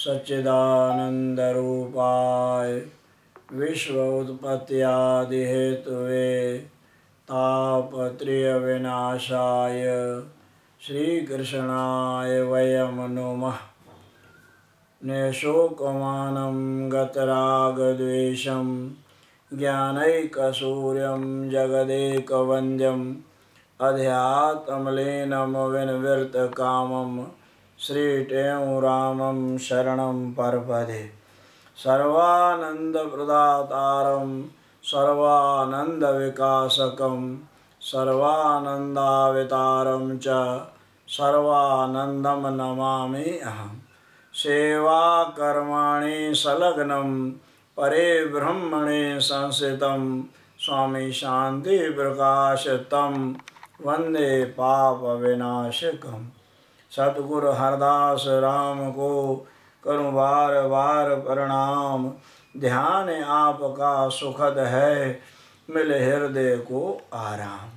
सच्चिदानन्दरूपाय विश्वोत्पत्त्यादिहेतवे तापत्रयविनाशाय श्रीकृष्णाय वयं नुमः। निशोकमानं गतरागद्वेषं ज्ञानैकसूर्यं जगदेकवन्द्यम् अध्यात्मलीनं विनिवृत्तकामं श्रीटेयं शरणं प्रपदे। सर्वानन्दप्रदातारं सर्वानन्दविकासकं सर्वानन्दावतारं च सर्वानन्दं नमामि अहम्। सेवाकर्माणि संलग्नं परे ब्रह्मणे संस्थितं स्वामी शांतिप्रकाश तं वन्दे पापविनाशकम्। सद्गुरु हरदास राम को करूं बार बार प्रणाम। ध्यान आपका सुखद है मिले हृदय को आराम।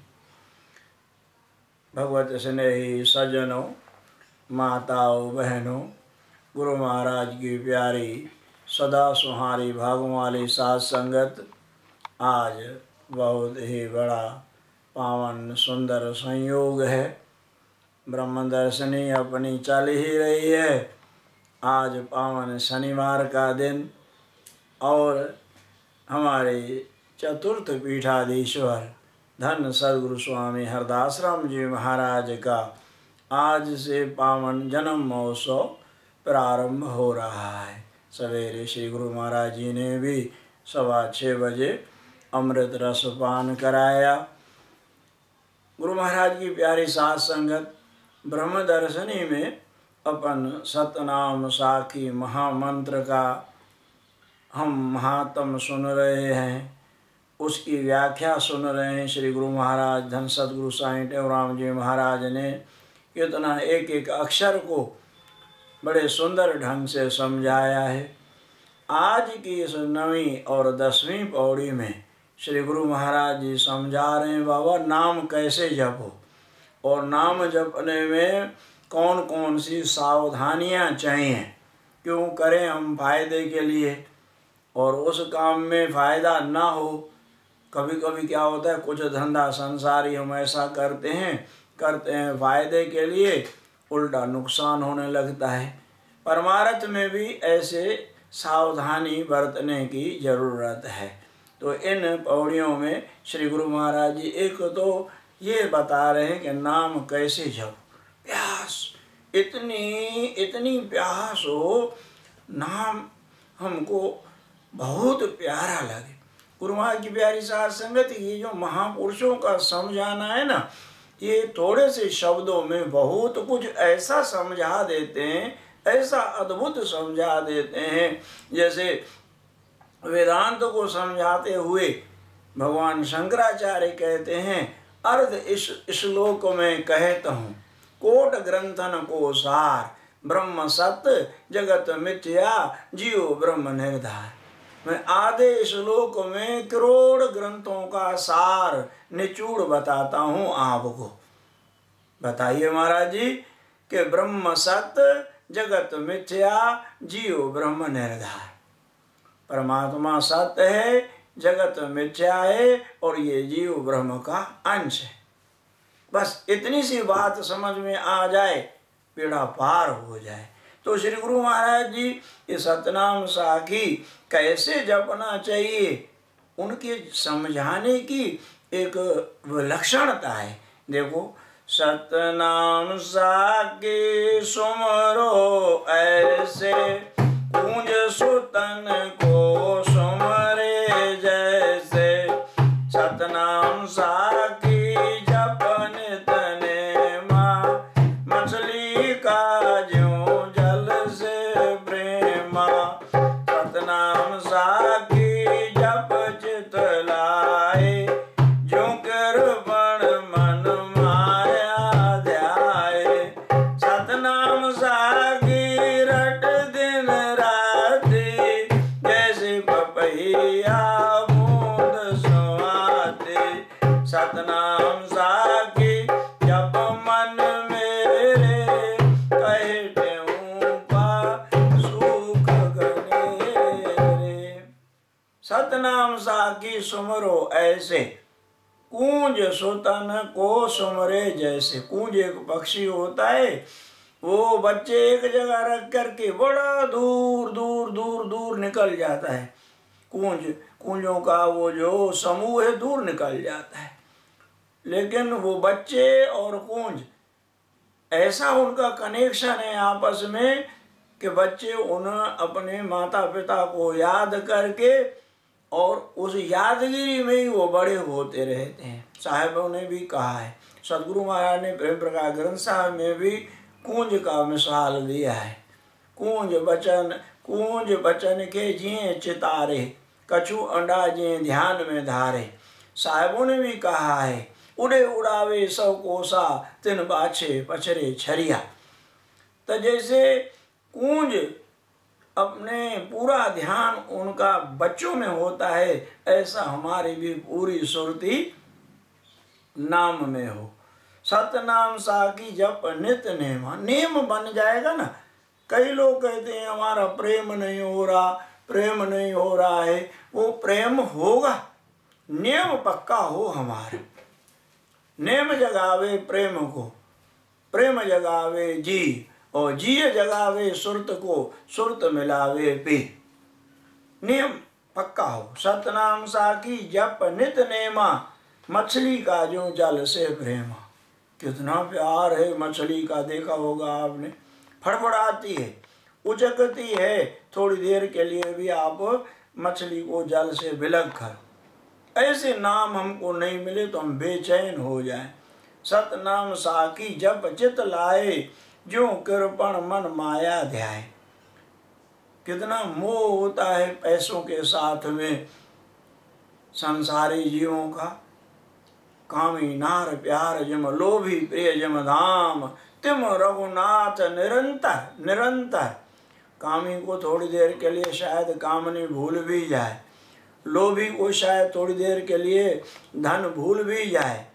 भगवत स्नेही सज्जनों, माताओं, बहनों, गुरु महाराज की प्यारी सदा सुहारी भागों वाली साथ संगत, आज बहुत ही बड़ा पावन सुंदर संयोग है। ब्रह्म दर्शनी अपनी चल ही रही है। आज पावन शनिवार का दिन और हमारे चतुर्थ पीठाधीश्वर धन सद्गुरु स्वामी हरदास राम जी महाराज का आज से पावन जन्म महोत्सव प्रारंभ हो रहा है। सवेरे श्री गुरु महाराज जी ने भी 6:15 बजे अमृत रस पान कराया। गुरु महाराज की प्यारी साथ संगत, ब्रह्म दर्शनी में अपन सतनाम साखी महामंत्र का हम महात्म सुन रहे हैं, उसकी व्याख्या सुन रहे हैं। श्री गुरु महाराज धन सद्गुरु साईं टेऊराम जी महाराज ने कितना एक एक अक्षर को बड़े सुंदर ढंग से समझाया है। आज की इस 9वीं और 10वीं पौड़ी में श्री गुरु महाराज जी समझा रहे हैं, बाबा नाम कैसे जपो और नाम जपने में कौन कौन सी सावधानियां चाहिए, क्यों करें हम फायदे के लिए और उस काम में फ़ायदा ना हो। कभी कभी क्या होता है, कुछ धंधा संसारी हम ऐसा करते हैं फ़ायदे के लिए, उल्टा नुकसान होने लगता है। परमार्थ में भी ऐसे सावधानी बरतने की ज़रूरत है। तो इन पौड़ियों में श्री गुरु महाराज जी एक तो ये बता रहे हैं कि नाम कैसे जप। प्यास, इतनी प्यास हो, नाम हमको बहुत प्यारा लगे। गुरु महाराज की प्यारी साथ संगत, ये जो महापुरुषों का समझाना है ना, ये थोड़े से शब्दों में बहुत कुछ ऐसा समझा देते हैं, ऐसा अद्भुत समझा देते हैं। जैसे वेदांत को समझाते हुए भगवान शंकराचार्य कहते हैं, अर्ध इस श्लोक में कहता हूँ, कोट ग्रंथन को सार, ब्रह्म सत्य जगत मिथ्या जीव ब्रह्म निर्धार। मैं आधे श्लोक में करोड़ ग्रंथों का सार निचूड़ बताता हूँ आपको। बताइए महाराज जी कि ब्रह्म सत्य जगत मिथ्या जीव ब्रह्म निर्धार। परमात्मा सत्य है, जगत मिथ्या है और ये जीव ब्रह्म का अंश है। बस इतनी सी बात समझ में आ जाए, बेड़ा पार हो जाए। तो श्री गुरु महाराज जी ये सतनाम साखी कैसे जपना चाहिए, उनके समझाने की एक विलक्षणता है। देखो, सतनाम साखी सुमरो ऐसे, कुंज सुतन को सुमरे जैसे। सतनाम साखी जपन तने माँ, मछली का ज्यों जल से प्रेमा। सतनाम साखी जप चित लाए, जो कृपण मन माया ध्याए। सतनाम साखी रट दिन राति, जैसे पपैया बूंद सुहाते। सतनाम साखी जप मन मेरे, कहते हूँ पा सतनाम साकी सुमरो ऐसे, कूंज सुतन को सुमरे जैसे। कूंज एक पक्षी होता है, वो बच्चे एक जगह रख करके बड़ा दूर दूर दूर दूर निकल जाता है। कूंजों का वो जो समूह है दूर निकल जाता है, लेकिन वो बच्चे और कूंज ऐसा उनका कनेक्शन है आपस में कि बच्चे उन अपने माता पिता को याद करके और उस यादगिरी में ही वो बड़े होते रहते हैं। साहिबों ने भी कहा है, सदगुरु महाराज ने प्रेम प्रकाश ग्रंथ साहब में भी कूंज का मिसाल दिया है। कूंज बचन के जिए चितारे, कछु अंडा जिए ध्यान में धारे। साहिबों ने भी कहा है, उड़े उड़ावे सौ कोसा तिन बाछे पछरे छरिया। तो जैसे कूंज अपने पूरा ध्यान उनका बच्चों में होता है, ऐसा हमारी भी पूरी सुरती नाम में हो। सतनाम साकी जप नित नेमा, नेम बन जाएगा ना। कई लोग कहते हैं हमारा प्रेम नहीं हो रहा, प्रेम नहीं हो रहा है। वो प्रेम होगा, नेम पक्का हो हमारा। नेम जगावे प्रेम को, प्रेम जगावे जी, और जी जगावे सुरत को, सुरत मिलावे पी। नियम पक्का हो। सतनाम साकी जप नित नेमा, मछली का जो जल से प्रेमा। कितना प्यार है मछली का, देखा होगा आपने। फड़फड़ाती है, उचकती है, थोड़ी देर के लिए भी आप मछली को जल से बिलग कर। ऐसे नाम हमको नहीं मिले तो हम बेचैन हो जाएं। सतनाम साकी जप चित लाए, जो कृपण मन माया ध्याय। कितना मोह होता है पैसों के साथ में संसारी जीवों का। कामी नार प्यार जिम लोभी प्रिय जिम धाम, तिम रघुनाथ निरंतर निरंतर। कामी को थोड़ी देर के लिए शायद कामनी भूल भी जाए, लोभी को शायद थोड़ी देर के लिए धन भूल भी जाए,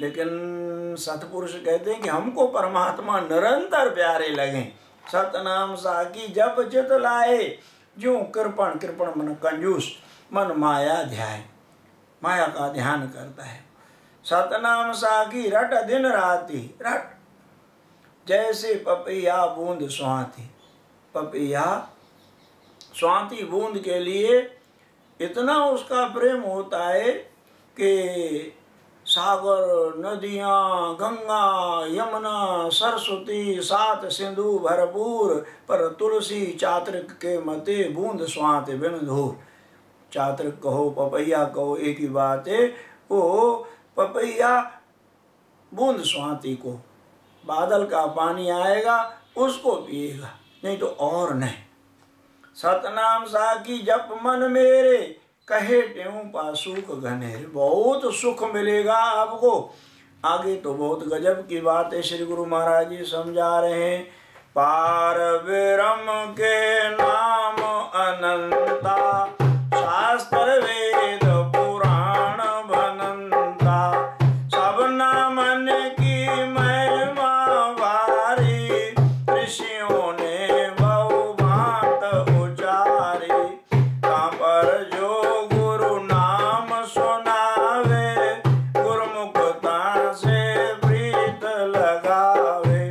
लेकिन सतपुरुष कहते हैं कि हमको परमात्मा निरंतर प्यारे लगे। सतनाम साकी जप चित लाए, जो कृपण, कृपण मन कंजूस, मन माया ध्याय, माया का ध्यान करता है। सतनाम साकी रट दिन राती, रट जैसे पपैया बूंद स्वाति। पपैया स्वाति बूंद के लिए इतना उसका प्रेम होता है कि सागर, नदियाँ, गंगा, यमुना, सरस्वती, सात सिंधु भरपूर, पर तुलसी चातृक के मते बूंद स्वाति बिन धूर। चातृक कहो पपैया कहो एक ही बात है। वो पपैया बूंद स्वाति को, बादल का पानी आएगा उसको पिएगा, नहीं तो और नहीं। सतनाम साकी जप मन मेरे, कहे ट्यों पासुक घनेर। बहुत सुख मिलेगा आपको। आगे तो बहुत गजब की बात है, श्री गुरु महाराज जी समझा रहे हैं। पार ब्रह्म के नाम अनंता, शास्त्र वेद पुराण भनंता। सब नामन की महिमा भारी, ऋषियों ने बहु भांत उचारी। कहाँ पर जो गुरु नाम सुनावे, गुरुमुखता से प्रीत लगावे।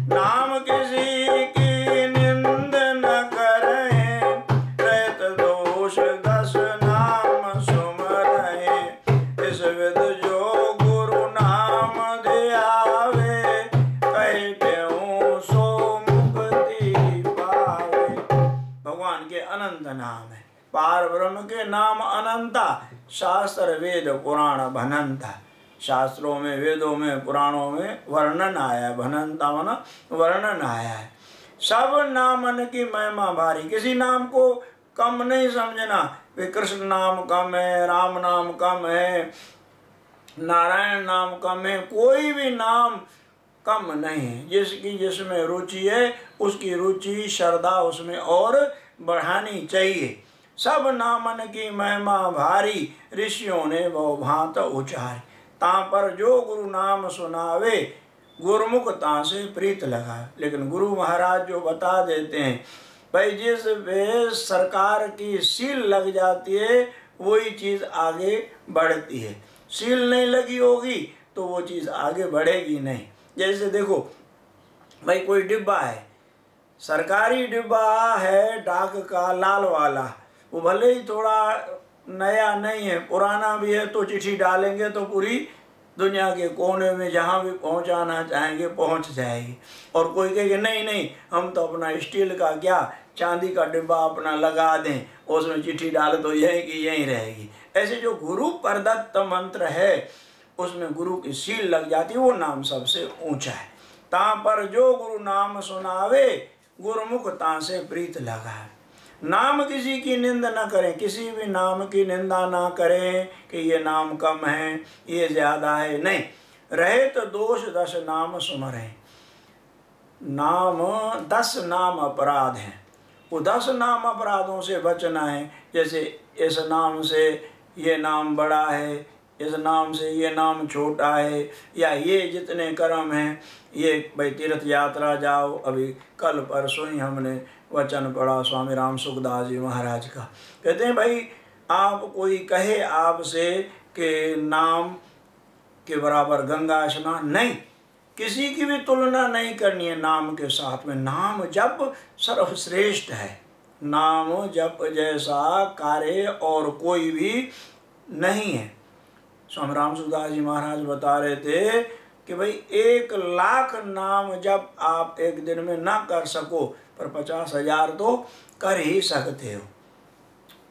नाम किसी की निंद न करें, रहत दोष दस नाम सुमरें। इस विध जो गुरु नाम ध्यावे, कहे त्यों सो मुक्ति पावे। भगवान के अनंत नाम है। पार ब्रह्म के नाम अनंता, शास्त्र वेद पुराण भनंता। शास्त्रों में, वेदों में, पुराणों में वर्णन आया है। भनंता माना वर्णन आया है। सब नामन की महिमा भारी, किसी नाम को कम नहीं समझना। वे कृष्ण नाम कम है, राम नाम कम है, नारायण नाम कम है, कोई भी नाम कम नहीं है। जिसकी जिसमें रुचि है उसकी रुचि श्रद्धा उसमें और बढ़ानी चाहिए। सब नामन की महिमा भारी, ऋषियों ने बहु भांत उचारी। ता पर जो गुरु नाम सुनावे, गुरुमुख ता से प्रीत लगाए। लेकिन गुरु महाराज जो बता देते हैं, भाई जिस वे सरकार की सील लग जाती है वही चीज़ आगे बढ़ती है। सील नहीं लगी होगी तो वो चीज़ आगे बढ़ेगी नहीं। जैसे देखो भाई, कोई डिब्बा है, सरकारी डिब्बा है डाक का लाल वाला, वो भले ही थोड़ा नया नहीं है, पुराना भी है, तो चिट्ठी डालेंगे तो पूरी दुनिया के कोने में जहाँ भी पहुँचाना चाहेंगे पहुँच जाएगी। और कोई कहेगा नहीं नहीं, हम तो अपना स्टील का क्या, चांदी का डिब्बा अपना लगा दें, उसमें चिट्ठी डाले तो यहीं की यहीं रहेगी। ऐसे जो गुरु प्रदत्त मंत्र है उसमें गुरु की सील लग जाती है, वो नाम सबसे ऊंचा है। ता पर जो गुरु नाम सुनावे, गुरुमुख ता से प्रीत लगा है। नाम किसी की निंदा ना करें, किसी भी नाम की निंदा ना करें कि ये नाम कम है, ये ज़्यादा है, नहीं। रहे तो दोष 10 नाम सुमरें। नाम 10 नाम अपराध हैं, वो 10 नाम अपराधों से बचना है। जैसे इस नाम से ये नाम बड़ा है, इस नाम से ये नाम छोटा है, या ये जितने कर्म हैं, ये भाई तीर्थ यात्रा जाओ। अभी कल परसों ही हमने वचन पढ़ा स्वामी राम सुखदास जी महाराज का। कहते हैं भाई, आप कोई कहे आपसे कि नाम के बराबर गंगा स्नान, नहीं, किसी की भी तुलना नहीं करनी है नाम के साथ में। नाम जप सर्वश्रेष्ठ है, नाम जप जैसा कार्य और कोई भी नहीं है। स्वामी राम सुखदास जी महाराज बता रहे थे कि भाई 1,00,000 नाम जब आप एक दिन में ना कर सको, पर 50,000 तो कर ही सकते हो।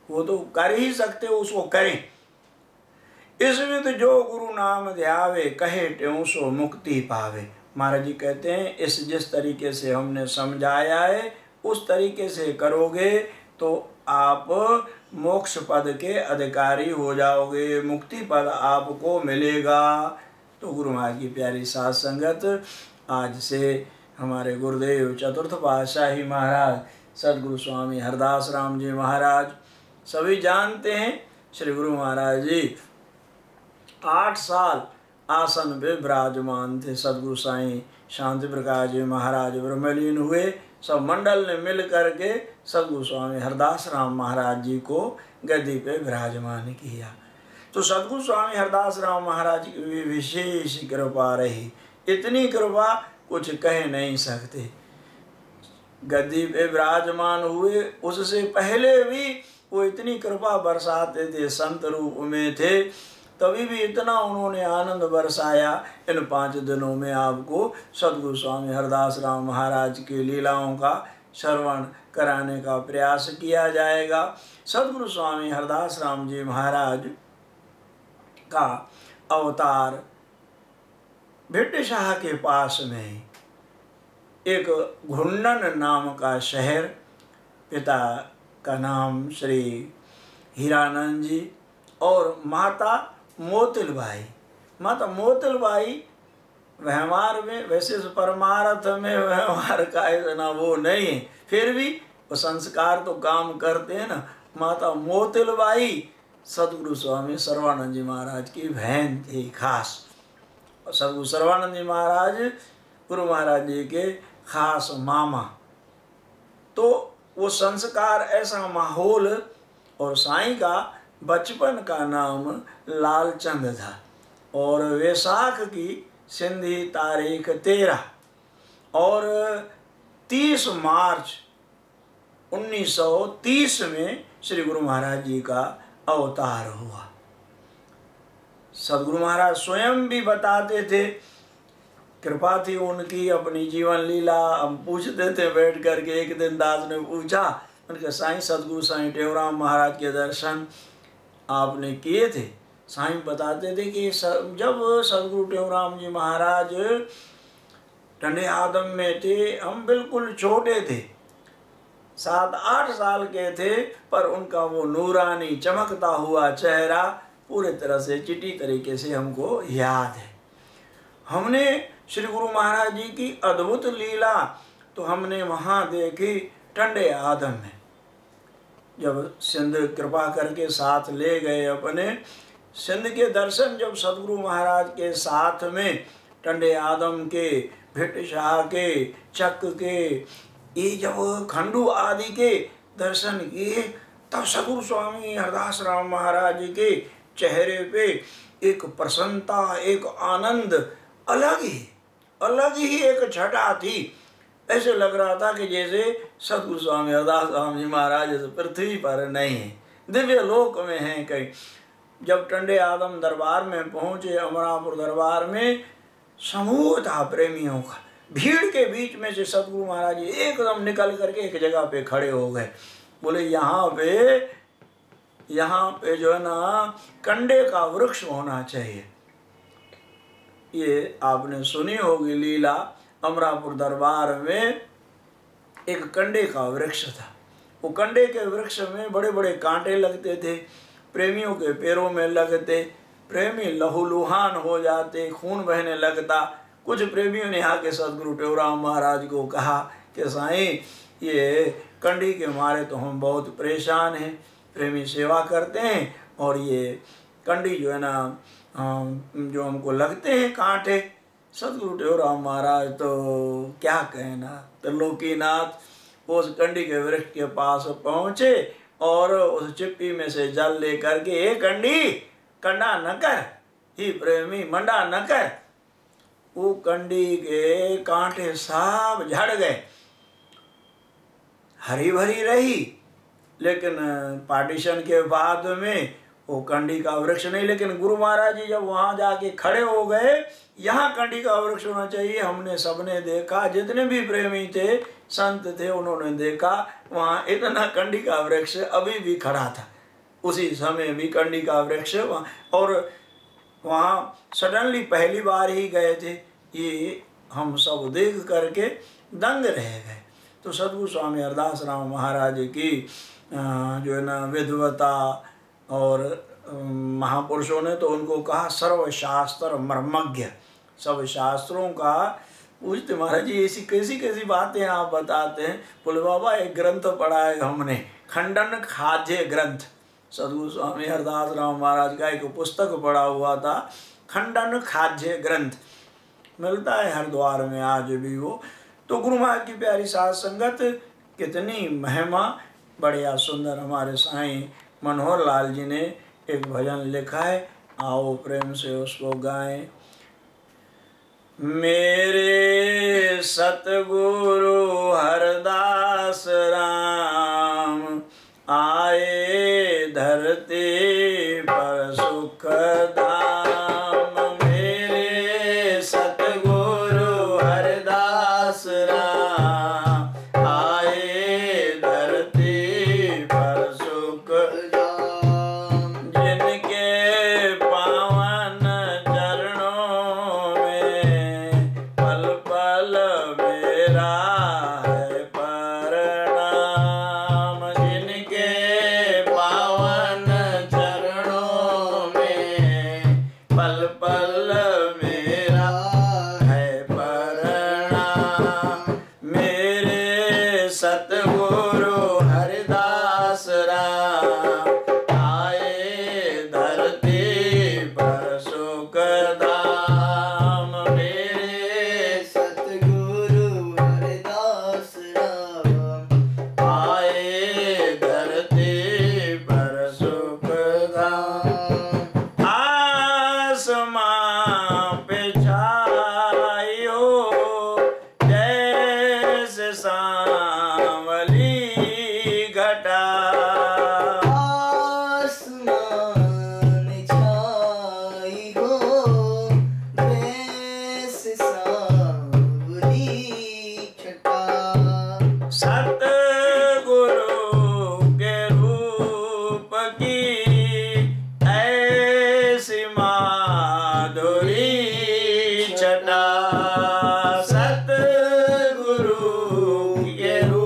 वो तो कर ही सकते हो, उसको करें। इसमें तो जो गुरु नाम ध्यावे, कहे त्यों सो मुक्ति पावे। महाराज जी कहते हैं इस जिस तरीके से हमने समझाया है उस तरीके से करोगे तो आप मोक्ष पद के अधिकारी हो जाओगे, मुक्ति पद आपको मिलेगा। तो गुरु महाराज की प्यारी साथ संगत, आज से हमारे गुरुदेव चतुर्थ पातशाही महाराज सदगुरु स्वामी हरदास राम जी महाराज, सभी जानते हैं श्री गुरु महाराज जी 8 साल आसन पे विराजमान थे। सदगुरु साईं शांति प्रकाश जी महाराज ब्रह्मलीन हुए, सब मंडल ने मिल करके सदगुरु स्वामी हरदास राम महाराज जी को गद्दी पे विराजमान किया। तो सदगुरु स्वामी हरदास राम महाराज की विशेष कृपा रही, इतनी कृपा कुछ कह नहीं सकते। गद्दी पे विराजमान हुए, उससे पहले भी वो इतनी कृपा बरसाते थे, संत रूप में थे, तभी भी इतना उन्होंने आनंद बरसाया। इन 5 दिनों में आपको सदगुरु स्वामी हरदास राम महाराज की लीलाओं का श्रवण कराने का प्रयास किया जाएगा। सदगुरु स्वामी हरदास राम जी महाराज का अवतार भिट्टशाह के पास में एक घुन्नन नाम का शहर, पिता का नाम श्री हीरानंद जी और माता मोतिलबाई। माता मोतिलबाई व्यवहार में, वैसे परमार्थ में व्यवहार का इतना वो नहीं है, फिर भी वो संस्कार तो काम करते हैं ना। माता मोतिलबाई सदगुरु स्वामी सर्वानंद जी महाराज की बहन थी खास। और सदगुरु सर्वानंद जी महाराज गुरु महाराज जी के खास मामा। तो वो संस्कार, ऐसा माहौल। और साईं का बचपन का नाम लालचंद था और वैसाख की सिंधी तारीख 13 और 30 मार्च 1930 में श्री गुरु महाराज जी का अवतार हुआ। सदगुरु महाराज स्वयं भी बताते थे, कृपा थी उनकी, अपनी जीवन लीला हम पूछते थे बैठ करके। एक दिन दास ने पूछा, उनके साईं सदगुरु साईं टेवराम महाराज के दर्शन आपने किए थे? साईं बताते थे कि जब सदगुरु टेवराम जी महाराज ठंडे आदम में थे, हम बिल्कुल छोटे थे, 7-8 साल के थे, पर उनका वो नूरानी चमकता हुआ चेहरा पूरे तरह से चिटी तरीके से हमको याद है। हमने श्री गुरु महाराज जी की अद्भुत लीला तो हमने वहाँ देखी ठंडे आदम में। जब सिंध कृपा करके साथ ले गए अपने, सिंध के दर्शन जब सदगुरु महाराज के साथ में ठंडे आदम के, भिट्टशाह के, चक के, ये जब खंडू आदि के दर्शन किए, तब सद्गुरु स्वामी हरदास राम महाराज के चेहरे पे एक प्रसन्नता, एक आनंद अलग ही एक छटा थी। ऐसे लग रहा था कि जैसे सद्गुरु स्वामी हरदास राम जी महाराज पृथ्वी पर नहीं है, दिव्य लोक में हैं कहीं। जब टंडे आदम दरबार में पहुंचे, अमरापुर दरबार में समूह था प्रेमियों का, भीड़ के बीच में से सद्गुरु महाराज जी एकदम निकल करके एक जगह पे खड़े हो गए। बोले यहाँ पे जो है ना कंडे का वृक्ष होना चाहिए। ये आपने सुनी होगी लीला, अमरापुर दरबार में एक कंडे का वृक्ष था। वो कंडे के वृक्ष में बड़े बड़े कांटे लगते थे, प्रेमियों के पैरों में लगते, प्रेमी लहूलुहान हो जाते, खून बहने लगता। कुछ प्रेमियों ने आके सदगुरु टेवराम महाराज को कहा कि साईं ये कंडी के मारे तो हम बहुत परेशान हैं, प्रेमी सेवा करते हैं और ये कंडी जो है ना जो हमको लगते हैं कांटे। सदगुरु टेवराम महाराज तो क्या कहना, त्रिलोकीनाथ उस कंडी के वृक्ष के पास पहुँचे और उस चिप्पी में से जल ले करके, ए कंडी कंडा न कर, ही प्रेमी मंडा न कर। वो कंडी के कांटे सब झड़ गए, हरी भरी रही, लेकिन पार्टीशन के बाद में वो कंडी का वृक्ष नहीं। लेकिन गुरु महाराज जी जब वहाँ जाके खड़े हो गए, यहाँ कंडी का वृक्ष होना चाहिए, हमने सबने देखा, जितने भी प्रेमी थे संत थे उन्होंने देखा, वहाँ इतना कंडी का वृक्ष अभी भी खड़ा था। उसी समय भी कंडी का वृक्ष वहाँ, और वहाँ सडनली पहली बार ही गए थे, ये हम सब देख करके दंग रह गए। तो सद्गुरु स्वामी हरदास राम महाराज की जो है ना विद्वता, और महापुरुषों ने तो उनको कहा सर्वशास्त्र मर्मज्ञ, सब शास्त्रों का पूछते। महाराज जी ऐसी कैसी कैसी बातें आप बताते हैं। बोले बाबा एक ग्रंथ पढ़ा है हमने, खंडन खाद्य ग्रंथ। सद्गुरु स्वामी हरदास राम महाराज का एक पुस्तक पढ़ा हुआ था, खंडन खाद्य ग्रंथ, मिलता है हरिद्वार में आज भी वो। तो गुरु महाराज की प्यारी साध संगत, कितनी महिमा, बढ़िया सुंदर हमारे साईं मनोहर लाल जी ने एक भजन लिखा है, आओ प्रेम से उसको गाएं। मेरे सतगुरु हरदास राम आए धरती पर सुख धाम। मेरे सतगुरु हरदास राम आए धरती पर सुख धाम। जिनके पावन चरणों में पल पल मेरा है प्रणाम। जिनके पावन चरणों में पल पल मेरा है प्रणाम। मेरे सतगुरु हरदास राम आए धरती पर सुख धाम। मेरे सतगुरु हरदास राम आए धरती पर सुख धाम। आसमां पे छाई हो जैसे सांवली घटा। आसमान छाई हो जैसे सांवली छटा। सतगुरु के रूप की ऐसी माधुरी छटा। सतगुरु के रूप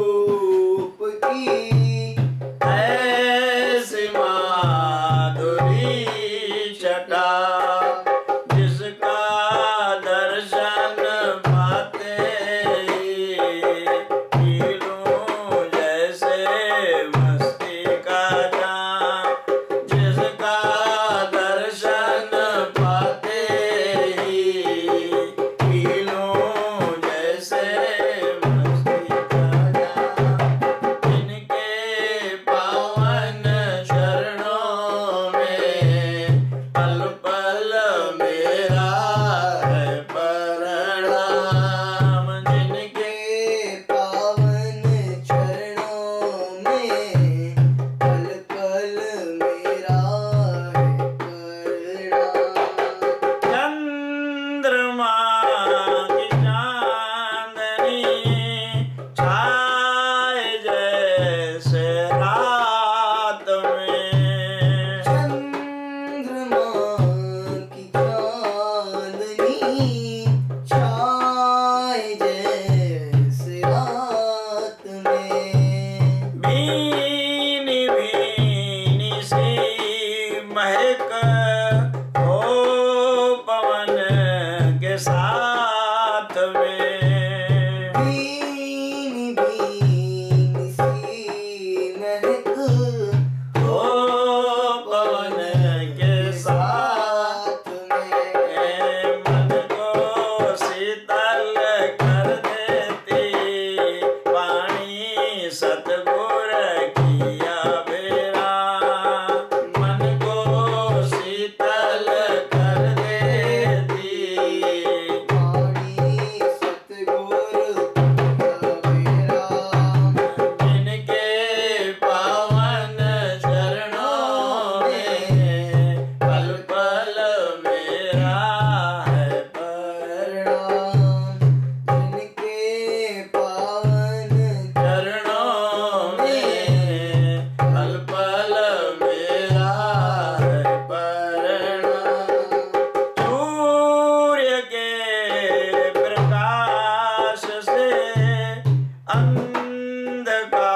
अंधकार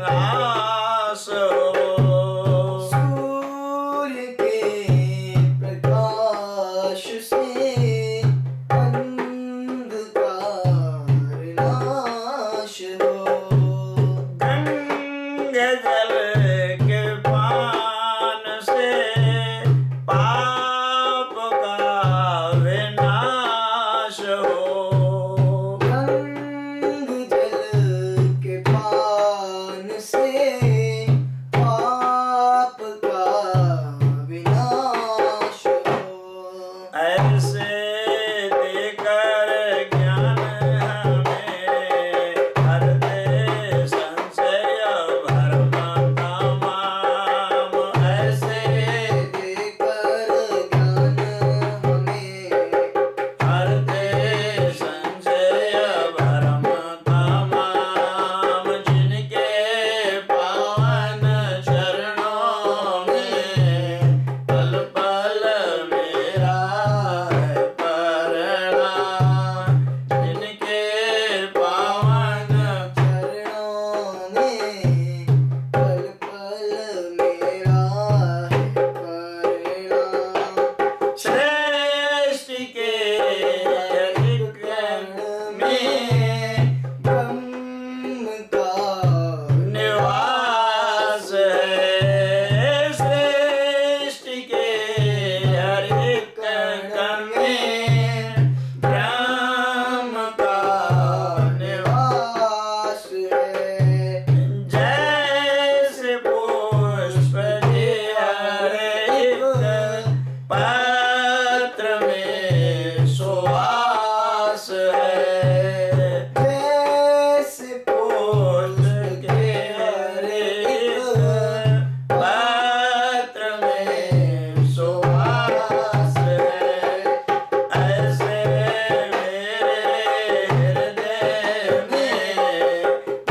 नाश हो। सूर्य के प्रकाश से अंधकार नाश हो। गंगा जल के पान से पाप का विनाश हो। गंगा जल के पान से पाप का विनाश हो। ऐसे देकर ज्ञान हमें हर दे संशय भरम तमाम। ऐसे देकर ज्ञान हमें हर दे संशय भरम तमाम। जिनके पावन चरणों में पल पल मेरा है प्रणाम। जिनके पावन चरणों में पल पल मेरा है प्रणाम। सृष्टि के एक में ब्रह्म का निवास है। सृष्टि के हर एक कण में ब्रह्म का निवास। निवास है। जैसे पुष्प के हर एक पत्र में सुवास है। जैसे पुष्प के हर एक पत्र में सुवास है। ऐसे मेरे हृदय में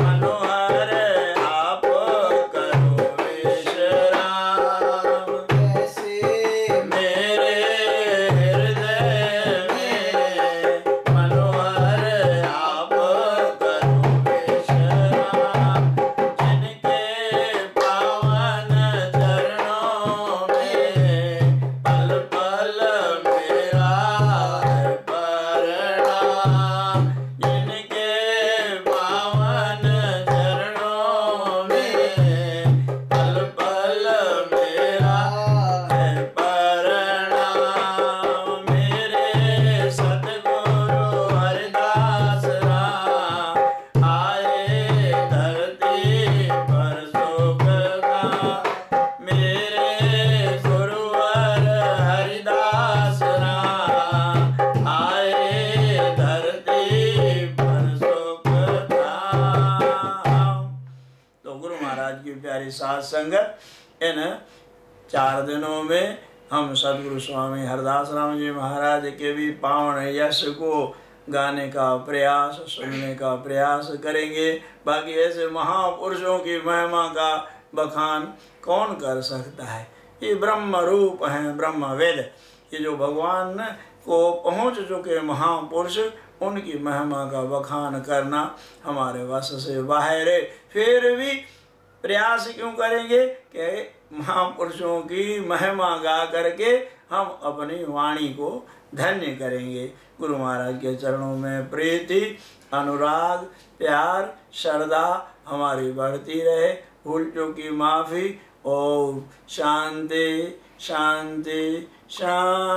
मनोहर आप करो विश्राम। ऐसे मेरे हृदय में मनोहर आप करो विश्राम। जिनके पावन चरणों में पल पल मेरा है प्रणाम। जिनके पावन चरणों में पल पल मेरा है प्रणाम। मेरे सतगुरु हरिदास राम आए धरती पर सुख का। मेरे गुरुवर हरिदास राम आए धरती पर सुख धाम। तो गुरु महाराज की प्यारी साथ संगत, इन 4 दिनों में हम सदगुरु स्वामी हरदास राम जी महाराज के भी पावन यश को गाने का प्रयास, सुनने का प्रयास करेंगे। बाकी ऐसे महापुरुषों की महिमा का बखान कौन कर सकता है। ये ब्रह्म रूप हैं, ब्रह्मवेद। ये जो भगवान को पहुँच चुके महापुरुष, उनकी महिमा का बखान करना हमारे वश से बाहर है। फिर भी प्रयास क्यों करेंगे कि महापुरुषों की महिमा गा करके हम अपनी वाणी को धन्य करेंगे। गुरु महाराज के चरणों में प्रीति, अनुराग, प्यार, श्रद्धा हमारी बढ़ती रहे। भूल चूक की माफ़ी। ओम शांति शांति शांति।